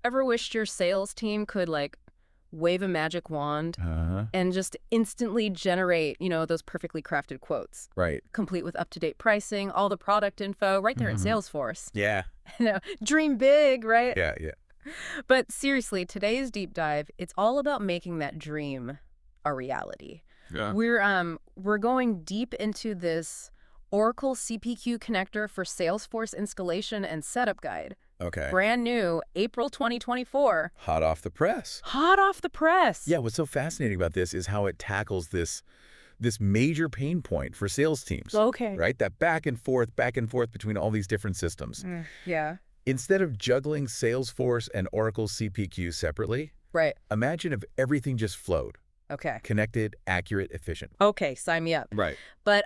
Ever wished your sales team could, like, wave a magic wand and just instantly generate, those perfectly crafted quotes? Right. Complete with up-to-date pricing, all the product info, right there in Salesforce. Yeah. Dream big, right? Yeah, yeah. But seriously, today's deep dive, it's all about making that dream a reality. Yeah. We're going deep into this Oracle CPQ Connector for Salesforce installation and setup guide. Okay. Brand new, April 2024. Hot off the press. Hot off the press. Yeah, what's so fascinating about this is how it tackles this major pain point for sales teams. Okay. Right? That back and forth between all these different systems. Yeah. Instead of juggling Salesforce and Oracle CPQ separately, Right. imagine if everything just flowed. Okay. Connected, accurate, efficient. Okay, sign me up. Right. But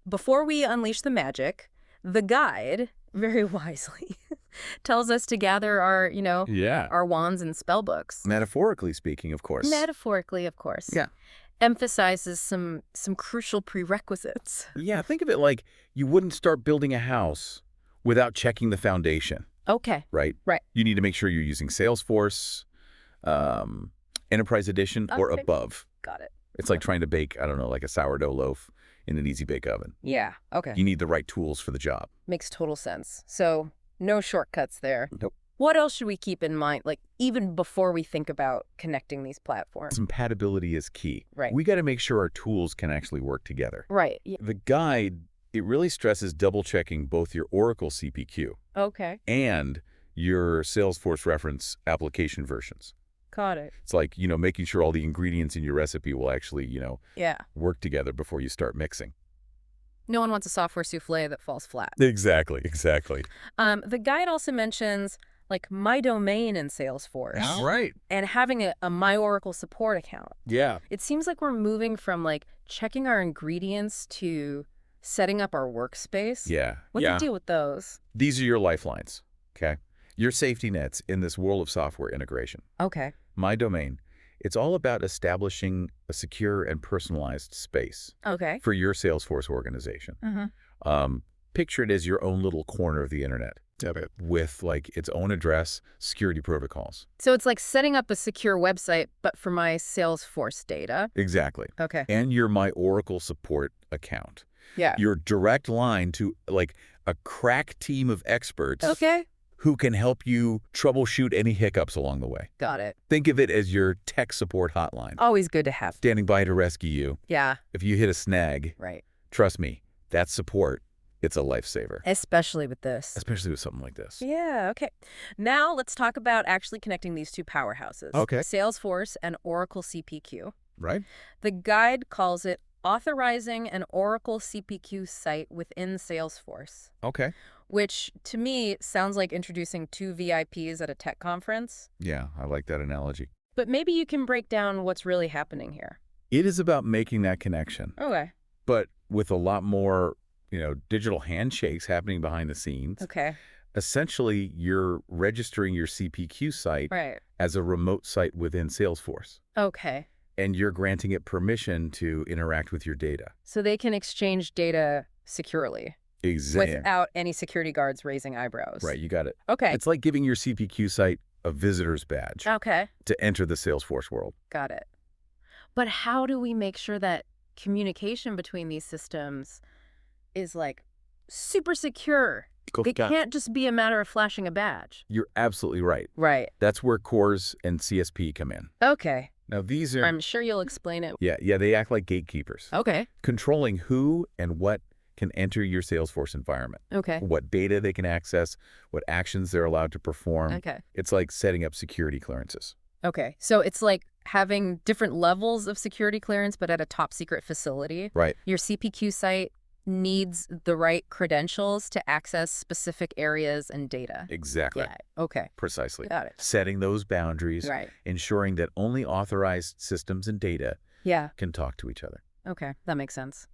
before we unleash the magic, the guide, very wisely, tells us to gather our, our wands and spell books. Metaphorically speaking, of course. Metaphorically, of course. Yeah. Emphasizes some crucial prerequisites. Yeah, think of it like you wouldn't start building a house without checking the foundation. Okay. Right? Right. You need to make sure you're using Salesforce, Enterprise Edition, or above. Got it. It's like trying to bake, I don't know, like a sourdough loaf in an easy bake oven. Yeah, okay. You need the right tools for the job. Makes total sense. So no shortcuts there. Nope. What else should we keep in mind, like even before we think about connecting these platforms? Compatibility is key. Right. We got to make sure our tools can actually work together. Right. Yeah. The guide, it really stresses double-checking both your Oracle CPQ Okay. and your Salesforce reference application versions. Got it. It's like, making sure all the ingredients in your recipe will actually, Yeah. work together before you start mixing. No one wants a software souffle that falls flat. Exactly. The guide also mentions like My Domain in Salesforce. Right. And having a My Oracle support account. Yeah. It seems like we're moving from like checking our ingredients to setting up our workspace. Yeah. What's the deal with those? These are your lifelines, okay? Your safety nets in this world of software integration. Okay. My Domain, it's all about establishing a secure and personalized space Okay. for your Salesforce organization. Picture it as your own little corner of the internet with like its own address, security protocols. So it's like setting up a secure website, but for my Salesforce data. Exactly. Okay. And your My Oracle support account. Yeah. Your direct line to like a crack team of experts. Okay. Who can help you troubleshoot any hiccups along the way. Got it. Think of it as your tech support hotline. Always good to have. Standing by to rescue you. Yeah. If you hit a snag, Right. trust me, that support, it's a lifesaver. Especially with this. Especially with something like this. Yeah, okay. Now let's talk about actually connecting these two powerhouses. Okay. Salesforce and Oracle CPQ. Right? The guide calls it authorizing an Oracle CPQ site within Salesforce. Okay. Which, to me, sounds like introducing two VIPs at a tech conference. Yeah, I like that analogy. But maybe you can break down what's really happening here. It is about making that connection. Okay. But with a lot more, digital handshakes happening behind the scenes. Okay. Essentially, you're registering your CPQ site as a remote site within Salesforce. Okay. And you're granting it permission to interact with your data. So they can exchange data securely. Exactly. Without any security guards raising eyebrows. Right, you got it. Okay. It's like giving your CPQ site a visitor's badge Okay. to enter the Salesforce world. Got it. But how do we make sure that communication between these systems is like super secure? It can't just be a matter of flashing a badge. You're absolutely right. Right. That's where cores and CSP come in. Okay. Now these are... I'm sure you'll explain it. Yeah, they act like gatekeepers. Okay. Controlling who and what can enter your Salesforce environment. Okay. What data they can access, what actions they're allowed to perform. Okay. It's like setting up security clearances. Okay. So it's like having different levels of security clearance, but at a top secret facility. Right. Your CPQ site needs the right credentials to access specific areas and data. Exactly. Yeah. Okay. Precisely. Got it. Setting those boundaries. Right. Ensuring that only authorized systems and data can talk to each other. Okay. That makes sense.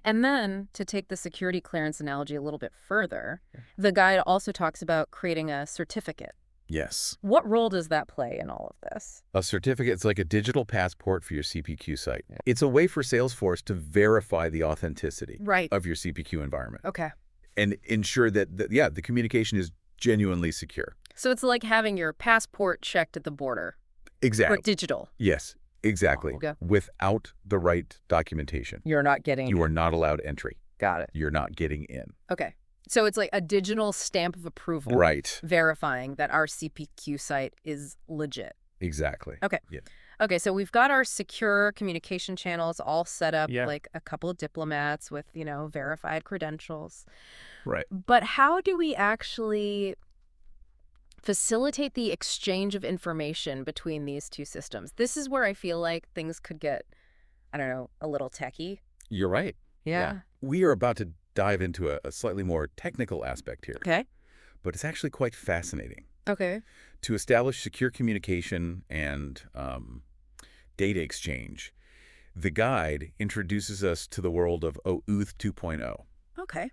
And then, to take the security clearance analogy a little bit further, the guide also talks about creating a certificate. Yes. What role does that play in all of this? A certificate is like a digital passport for your CPQ site. It's a way for Salesforce to verify the authenticity of your CPQ environment. Okay. And ensure that, the communication is genuinely secure. So it's like having your passport checked at the border. Exactly. Or digital. Yes, exactly. Oh, okay. Without the right documentation. You're not getting... You are not allowed entry. Got it. You're not getting in. Okay. So it's like a digital stamp of approval. Right. Verifying that our CPQ site is legit. Exactly. Okay. Yeah. Okay, so we've got our secure communication channels all set up, Yeah. like a couple of diplomats with, verified credentials. Right. But how do we actually facilitate the exchange of information between these two systems? This is where I feel like things could get, I don't know, a little techie. You're right. Yeah. We are about to dive into a slightly more technical aspect here. Okay. But it's actually quite fascinating. Okay. To establish secure communication and data exchange, the guide introduces us to the world of OAuth 2.0. Okay.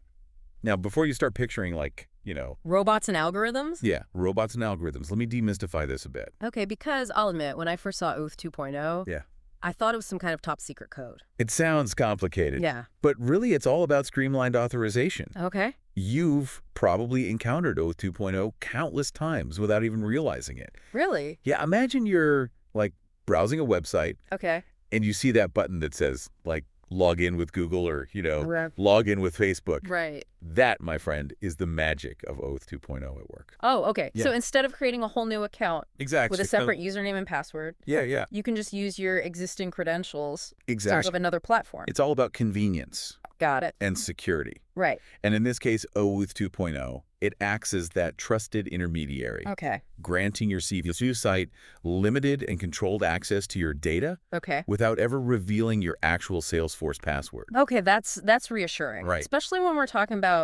Now, before you start picturing robots and algorithms? Yeah, robots and algorithms, let me demystify this a bit. Okay, because I'll admit, when I first saw OAuth 2.0, Yeah. I thought it was some kind of top secret code. It sounds complicated. Yeah. But really, it's all about streamlined authorization. Okay. You've probably encountered OAuth 2.0 countless times without even realizing it. Really? Yeah, imagine you're, browsing a website. Okay. And you see that button that says, log in with Google or, log in with Facebook. Right. That, my friend, is the magic of OAuth 2.0 at work. Oh, okay. Yeah. So instead of creating a whole new account Exactly. with a separate username and password, yeah, you can just use your existing credentials exactly. of another platform. It's all about convenience. Got it. And security. Right. And in this case, OAuth 2.0, it acts as that trusted intermediary. Okay. Granting your CPQ site limited and controlled access to your data. Okay. Without ever revealing your actual Salesforce password. Okay, that's reassuring. Right. Especially when we're talking about,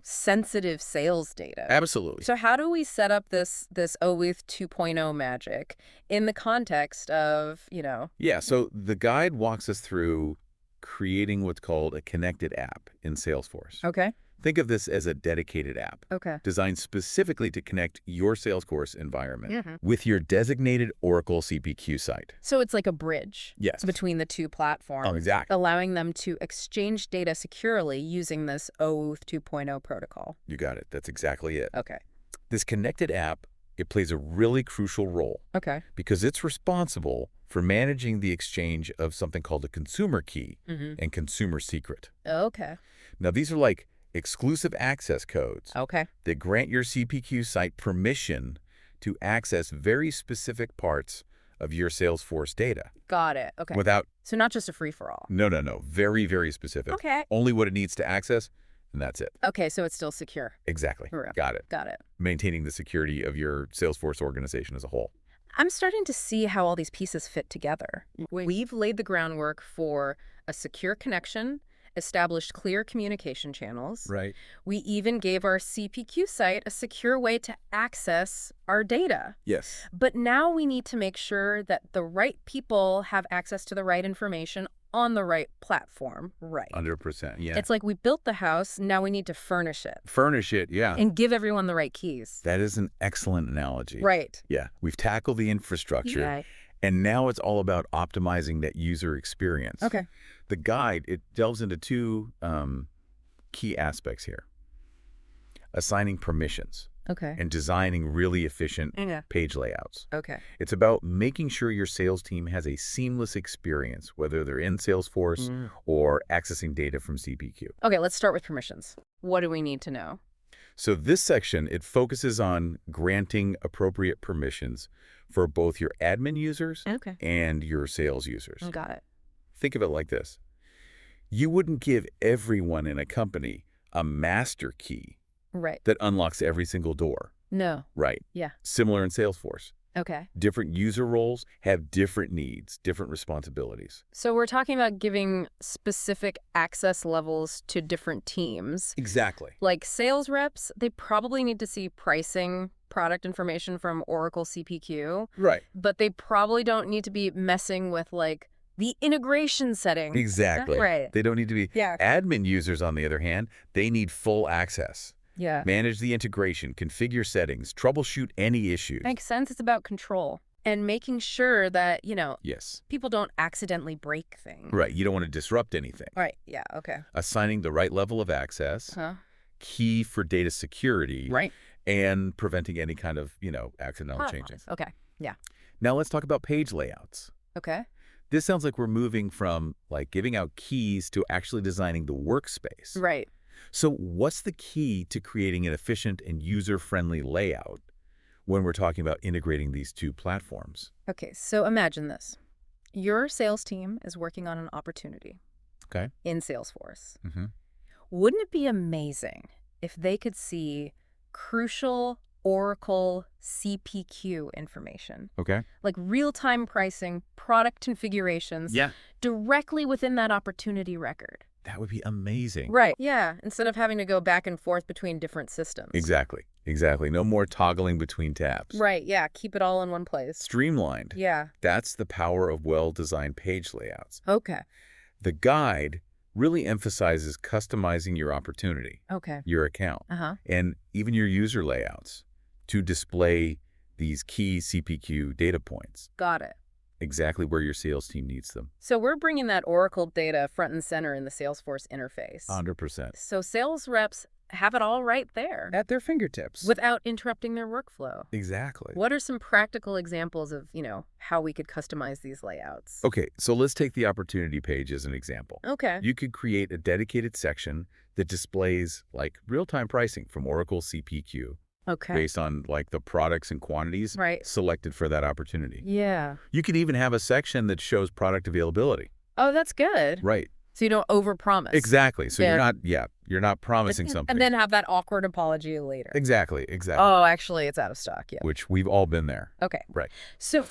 sensitive sales data. Absolutely. So how do we set up this OAuth 2.0 magic in the context of, Yeah, so the guide walks us through creating what's called a connected app in Salesforce. Okay. Think of this as a dedicated app. Okay. Designed specifically to connect your Salesforce environment with your designated Oracle CPQ site. So it's like a bridge Yes. between the two platforms. Oh, exactly. Allowing them to exchange data securely using this OAuth 2.0 protocol. You got it. That's exactly it. Okay. This connected app, it plays a really crucial role. Okay. Because it's responsible for managing the exchange of something called a consumer key and consumer secret. Okay. Now, these are exclusive access codes that grant your CPQ site permission to access very specific parts of your Salesforce data. Got it. Okay. So not just a free-for-all. No. Very, very specific. Okay. Only what it needs to access, and that's it. Okay, so it's still secure. Exactly. Got it. Got it. Maintaining the security of your Salesforce organization as a whole. I'm starting to see how all these pieces fit together. We've laid the groundwork for a secure connection, established clear communication channels. Right. We even gave our CPQ site a secure way to access our data. Yes. But now we need to make sure that the right people have access to the right information on the right platform. Right. 100%, yeah. It's like we built the house, now we need to furnish it. Furnish it, yeah. And give everyone the right keys. That is an excellent analogy. Right. Yeah. We've tackled the infrastructure. Yeah. And now it's all about optimizing that user experience. Okay. The guide, it delves into two key aspects here. Assigning permissions. Okay. And designing really efficient page layouts. Okay. It's about making sure your sales team has a seamless experience, whether they're in Salesforce or accessing data from CPQ. Okay, let's start with permissions. What do we need to know? So this section, it focuses on granting appropriate permissions for both your admin users and your sales users. Got it. Think of it like this. You wouldn't give everyone in a company a master key that unlocks every single door. No. Right. Yeah. Similar in Salesforce. Okay. Different user roles have different needs, different responsibilities. So we're talking about giving specific access levels to different teams. Exactly. Like sales reps, they probably need to see pricing, product information from Oracle CPQ. Right. But they probably don't need to be messing with the integration settings. Exactly. Right. They don't need to be. Yeah. Admin users, on the other hand, they need full access. Yeah. Manage the integration, configure settings, troubleshoot any issues. Makes sense. It's about control and making sure that, yes, people don't accidentally break things. Right. You don't want to disrupt anything. Right. Yeah. Okay. Assigning the right level of access, key for data security, right, and preventing any kind of, accidental changing. Okay. Yeah. Now let's talk about page layouts. Okay. This sounds like we're moving from giving out keys to actually designing the workspace. Right. So what's the key to creating an efficient and user-friendly layout when we're talking about integrating these two platforms? Okay, so imagine this. Your sales team is working on an opportunity in Salesforce. Wouldn't it be amazing if they could see crucial Oracle CPQ information? Like real-time pricing, product configurations, directly within that opportunity record. That would be amazing. Right. Yeah, instead of having to go back and forth between different systems. Exactly. No more toggling between tabs. Right, yeah. Keep it all in one place. Streamlined. Yeah. That's the power of well-designed page layouts. Okay. The guide really emphasizes customizing your opportunity, your account, and even your user layouts to display these key CPQ data points. Got it. Exactly where your sales team needs them. So we're bringing that Oracle data front and center in the Salesforce interface. 100%. So sales reps have it all right there. At their fingertips. Without interrupting their workflow. Exactly. What are some practical examples of, how we could customize these layouts? Okay, so let's take the opportunity page as an example. Okay. You could create a dedicated section that displays real-time pricing from Oracle CPQ. Based on the products and quantities selected for that opportunity. Yeah. You could even have a section that shows product availability. Oh, that's good. Right. So you don't overpromise. Exactly. So you're not promising something. And then have that awkward apology later. Exactly. Oh, actually, it's out of stock. Yeah. Which we've all been there. Okay. Right. So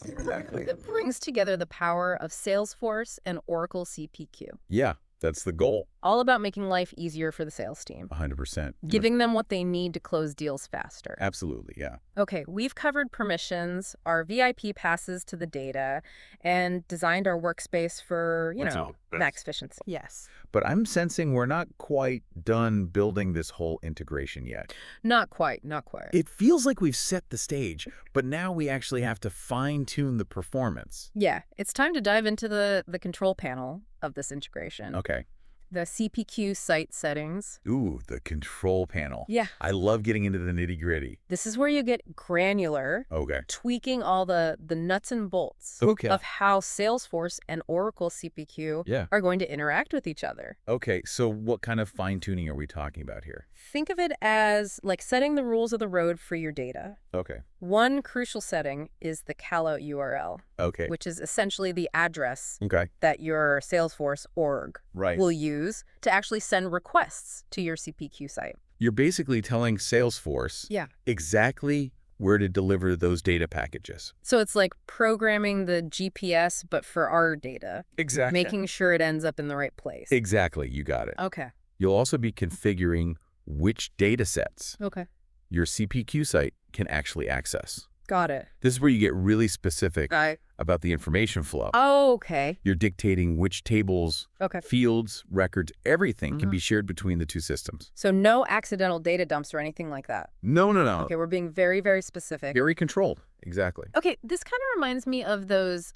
Exactly. It brings together the power of Salesforce and Oracle CPQ. Yeah, that's the goal. All about making life easier for the sales team. 100%. Giving them what they need to close deals faster. Absolutely, yeah. Okay, we've covered permissions, our VIP passes to the data, and designed our workspace for, max efficiency. Yes. But I'm sensing we're not quite done building this whole integration yet. Not quite. It feels like we've set the stage, but now we actually have to fine-tune the performance. Yeah, it's time to dive into the control panel of this integration. Okay. The CPQ site settings. Ooh, the control panel. Yeah. I love getting into the nitty-gritty. This is where you get granular, tweaking all the nuts and bolts of how Salesforce and Oracle CPQ are going to interact with each other. Okay, so what kind of fine-tuning are we talking about here? Think of it as like setting the rules of the road for your data. Okay. One crucial setting is the callout URL, which is essentially the address that your Salesforce org will use to actually send requests to your CPQ site. You're basically telling Salesforce exactly where to deliver those data packages. So it's like programming the GPS, but for our data. Exactly. Making sure it ends up in the right place. Exactly. You got it. Okay. You'll also be configuring which data sets your CPQ site can actually access. Got it. This is where you get really specific about the information flow. Oh, okay. You're dictating which tables, fields, records, everything can be shared between the two systems. So no accidental data dumps or anything like that? No. Okay, we're being very, very specific. Very controlled. Exactly. Okay, this kind of reminds me of those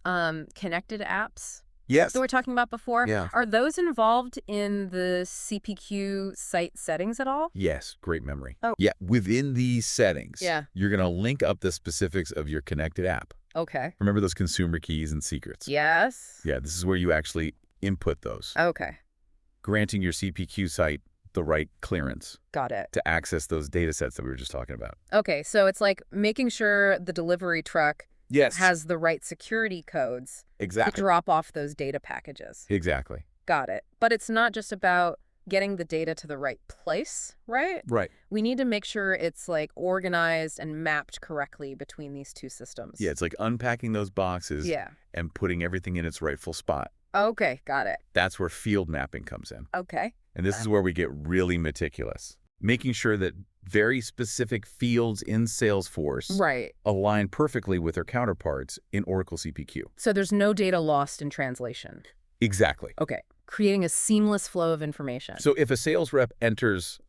connected apps. Yes. That we're talking about before. Yeah. Are those involved in the CPQ site settings at all? Yes. Great memory. Oh. Yeah. Within these settings, you're going to link up the specifics of your connected app. Okay. Remember those consumer keys and secrets? Yes. Yeah. This is where you actually input those. Okay. Granting your CPQ site the right clearance. Got it. To access those data sets that we were just talking about. Okay. So it's like making sure the delivery truck has the right security codes to drop off those data packages. Exactly. Got it. But it's not just about getting the data to the right place, right? Right. We need to make sure it's organized and mapped correctly between these two systems. Yeah, it's like unpacking those boxes and putting everything in its rightful spot. Okay, got it. That's where field mapping comes in. Okay. And this is where we get really meticulous, making sure that very specific fields in Salesforce align perfectly with their counterparts in Oracle CPQ. So there's no data lost in translation. Exactly. Okay. Creating a seamless flow of information. So if a sales rep enters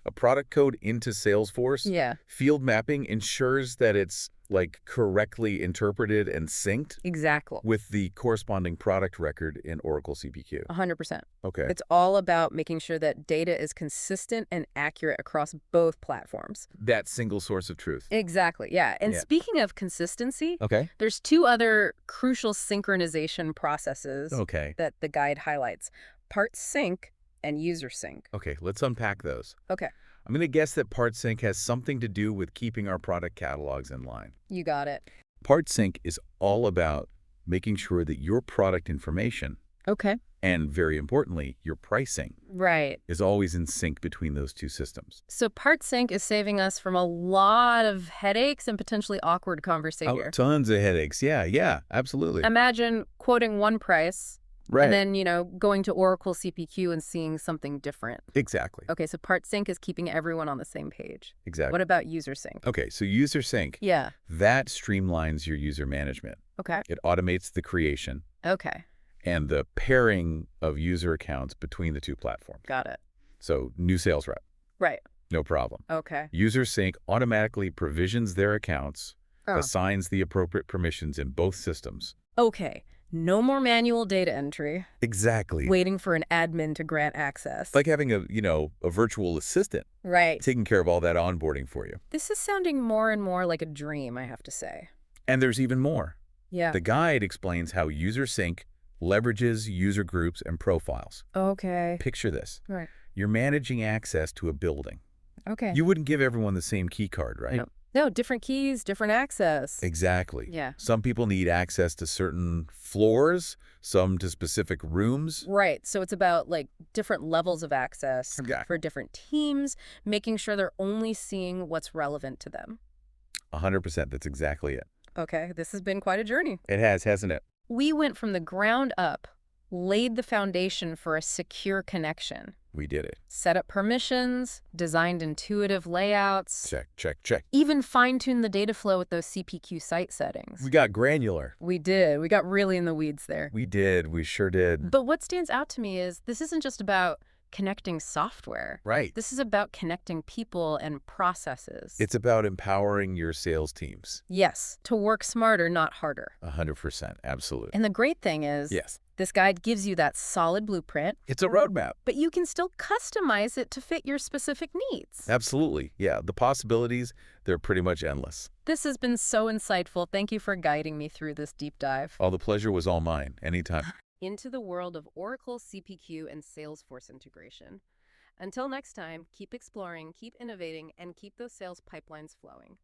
a product code into Salesforce, field mapping ensures that it's like correctly interpreted and synced Exactly. with the corresponding product record in Oracle CPQ. 100%. Okay. It's all about making sure that data is consistent and accurate across both platforms. That single source of truth. Exactly, yeah. And speaking of consistency, Okay. there's two other crucial synchronization processes that the guide highlights: part sync and user sync. Okay, let's unpack those. Okay. I'm going to guess that part sync has something to do with keeping our product catalogs in line. You got it. Part sync is all about making sure that your product information, and very importantly, your pricing, is always in sync between those two systems. So part sync is saving us from a lot of headaches and potentially awkward conversation. Oh, tons of headaches. Yeah, absolutely. Imagine quoting one price, and then, going to Oracle CPQ and seeing something different. Exactly. Okay, so part sync is keeping everyone on the same page. Exactly. What about user sync? Okay, so user sync, that streamlines your user management. Okay. It automates the creation Okay. and the pairing of user accounts between the two platforms. Got it. So new sales rep. Right. No problem. Okay. User sync automatically provisions their accounts, assigns the appropriate permissions in both systems. Okay. No more manual data entry. Exactly. Waiting for an admin to grant access. It's like having a virtual assistant. Right. Taking care of all that onboarding for you. This is sounding more and more like a dream, I have to say. And there's even more. Yeah. The guide explains how user sync leverages user groups and profiles. Okay. Picture this. Right. You're managing access to a building. Okay. You wouldn't give everyone the same key card, right? No, different keys, different access. Exactly. Yeah. Some people need access to certain floors, some to specific rooms. Right. So it's about different levels of access for different teams, making sure they're only seeing what's relevant to them. 100%. That's exactly it. Okay. This has been quite a journey. It has, hasn't it? We went from the ground up, laid the foundation for a secure connection. We did it. Set up permissions, designed intuitive layouts. Check. Even fine-tuned the data flow with those CPQ site settings. We got granular. We did. We got really in the weeds there. We did. We sure did. But what stands out to me is this isn't just about connecting software. Right. This is about connecting people and processes. It's about empowering your sales teams. Yes, to work smarter, not harder. 100%. Absolutely. And the great thing is, this guide gives you that solid blueprint. It's a roadmap. But you can still customize it to fit your specific needs. Absolutely. Yeah, the possibilities, they're pretty much endless. This has been so insightful. Thank you for guiding me through this deep dive. Oh, the pleasure was all mine. Anytime. Into the world of Oracle CPQ and Salesforce integration. Until next time, keep exploring, keep innovating, and keep those sales pipelines flowing.